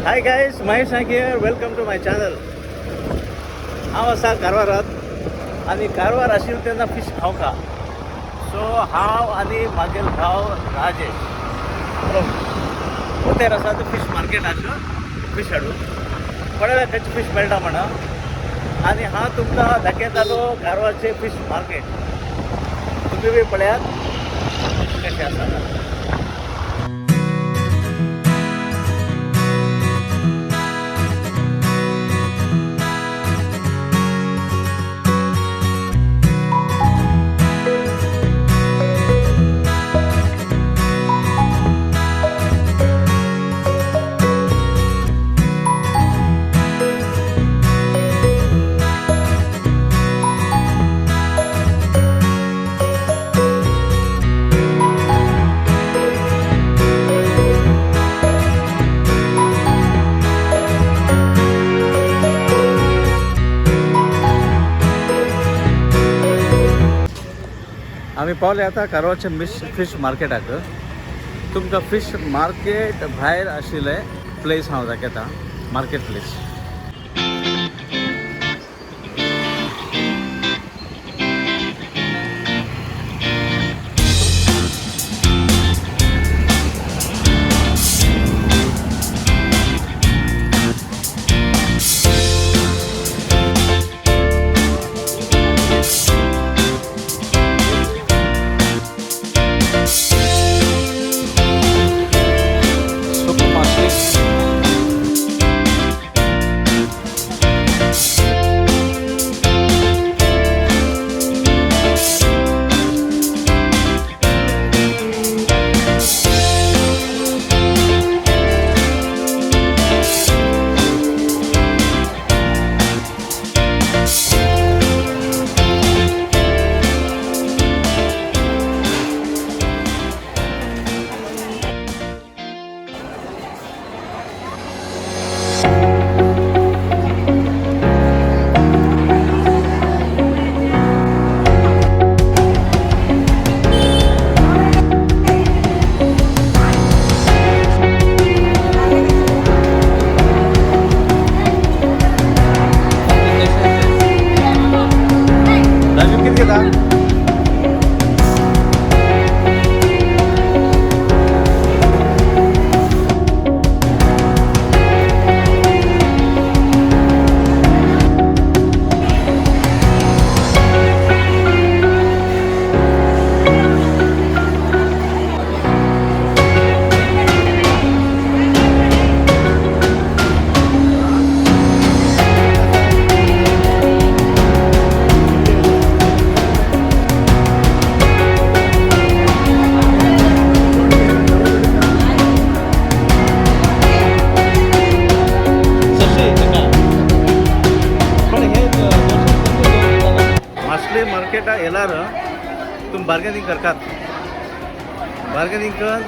High guys, Mahesh Naik here. Welcome to my channel. हांव आसा कारवारात आनी कारवार आशिल्लो तेन्ना फिश खावका. सो हांव आनी म्हागेलो भाव राजेश उतेर आसा तो फिश मार्केटाचो फिश हाडून पळयल्यार खंयचे फिश मेळटा म्हणा. आनी हांव तुमकां दाखयतालो कारवारचे फिश मार्केट. तुम्ही बी पळयात कशें आसा. आम्ही पावले आता कारवारच्या फिश मार्केटाक. तुमकां फिश मार्केट भायर आशिल्ले प्लेस हांव दाखयता. मार्केट प्लेस मार्केटा येयल्यार तुमी बार्गेनींग करतात. बार्गेनींग करून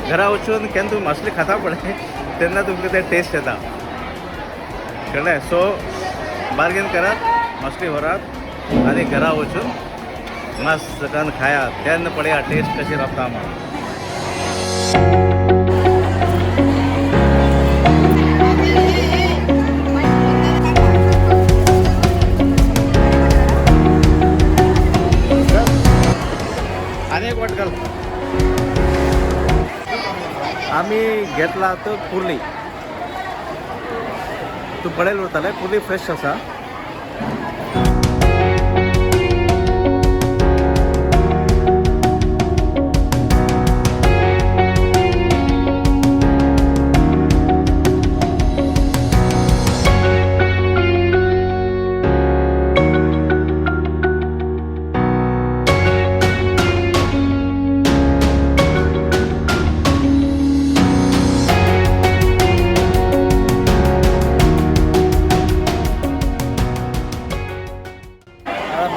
घरा वचून केन्ना तुम्ही मासली खाता पळय तेन्ना तुमकां ते टेस्ट येता कळ्ळें. सो बार्गेन करात, मासली व्हरात आनी घरा वचून मास करून खायात. तेन्ना पळया टेस्ट कशी लागता म्हणून. अनेक वाटकल आम्ही घेतला तो कुर्ली. तू पळयला वरताले कुर्ली फ्रेश आसा.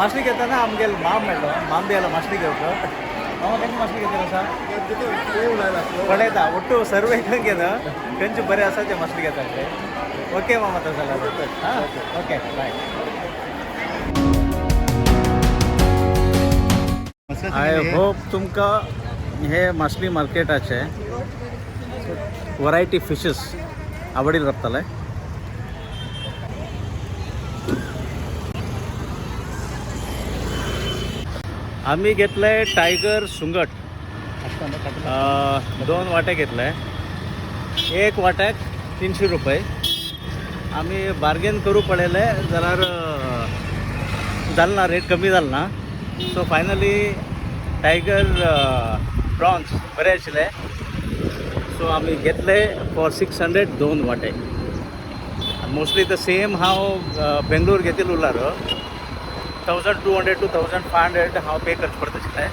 मासली घेताना आमगेलो माम मेळ्ळो. माम बी आयलो मासली घेवपाक. मामा खंयची मासली घेतली आसा पळयता ಒಟ್ಟು सर्वे घेना खंयचे बरे आसा ते मासली घेता ते. ओके मामा तसो जाल्यार. हां ओके बाय. आय होप तुमकां हे मासली मार्केटाचे वरायटी फिशीस आवडील रप्तालाय. आम्ही घेतलंय टायगर सुंगट. 2 वाटे घेतलाय. एक वाट्याक 300 रुपये. आम्ही बार्गेन करू पडेले जरा झालं ना, रेट कमी झालं ना. सो फायनली टायगर प्रॉन्स बरे आशिल्ले. सो आम्ही घेतले फॉर 600 2 वाटे. मोस्टली द सेम हांव बेंगलोर घेतिल्लो उरल्यार 1200 to 1500 हांव पे करचें पडटा.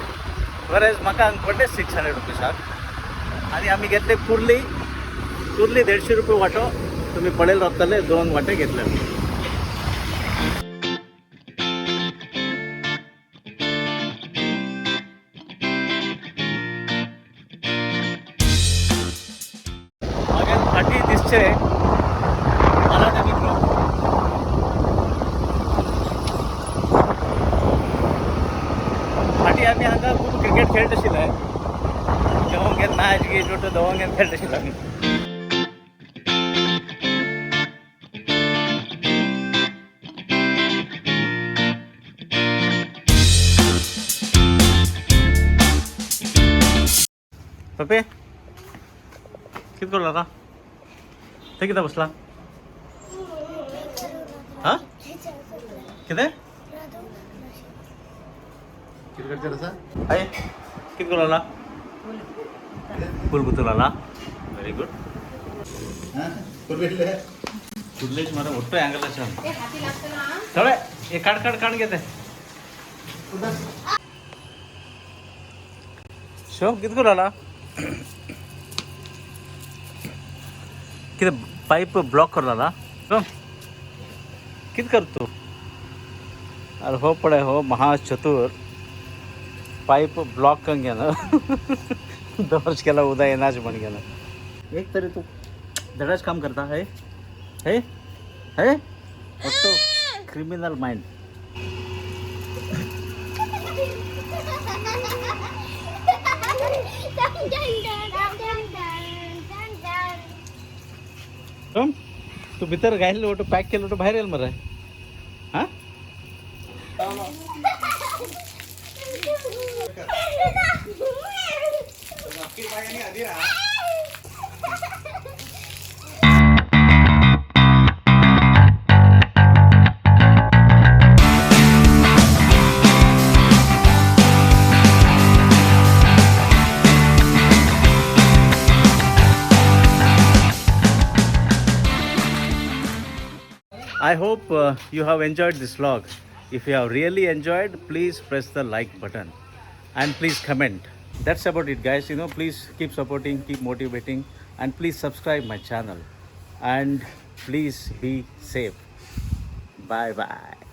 बरेच म्हाका हांगा पडले 600 रुपीसाक. आनी आमी घेतले कुर्ली 150 रुपये वाटो. तुम्ही पडेल रप्ताले 2 वाटे घेतले. मागीर फाटी दिसचे मला त्या मित्र फाटी आमी हांगा खूब क्रिकेट खेळट आशिल्ले. देवंगेन मॅच घे छोटो देवंगेन खेळट आशिल्लो आमी. पप्पे कितें करलो आतां? थंय कित्याक बसला? हा कितें करता रसा अय कितें करू लागला? फूल गुतू लागला. Very good. कुर्लेश मरे ಒಟ್ಟು ಆಂಗಲೇಶನ್ थोडे हे काढ घेते. शो कितें करू लागला? कितें पाईप ब्लॉक करू लागला? कितें करता तू? अरे हो पळय हो महाचतुर पाईप ब्लॉक करून घेणं दोर्स केला उदा येनाच म्हण घेणं. एक तरी तू धडाच काम करता. हे हे हे ऑटो क्रिमिनल माइंड. तू भितर घायला ओटो पॅक केलं ओटो बाहेर येईल मरे. हां I hope you have enjoyed this vlog. If you have really enjoyed, please press the like button and please comment. That's about it, guys. Please keep supporting, keep motivating, and please subscribe my channel. And please be safe. Bye bye.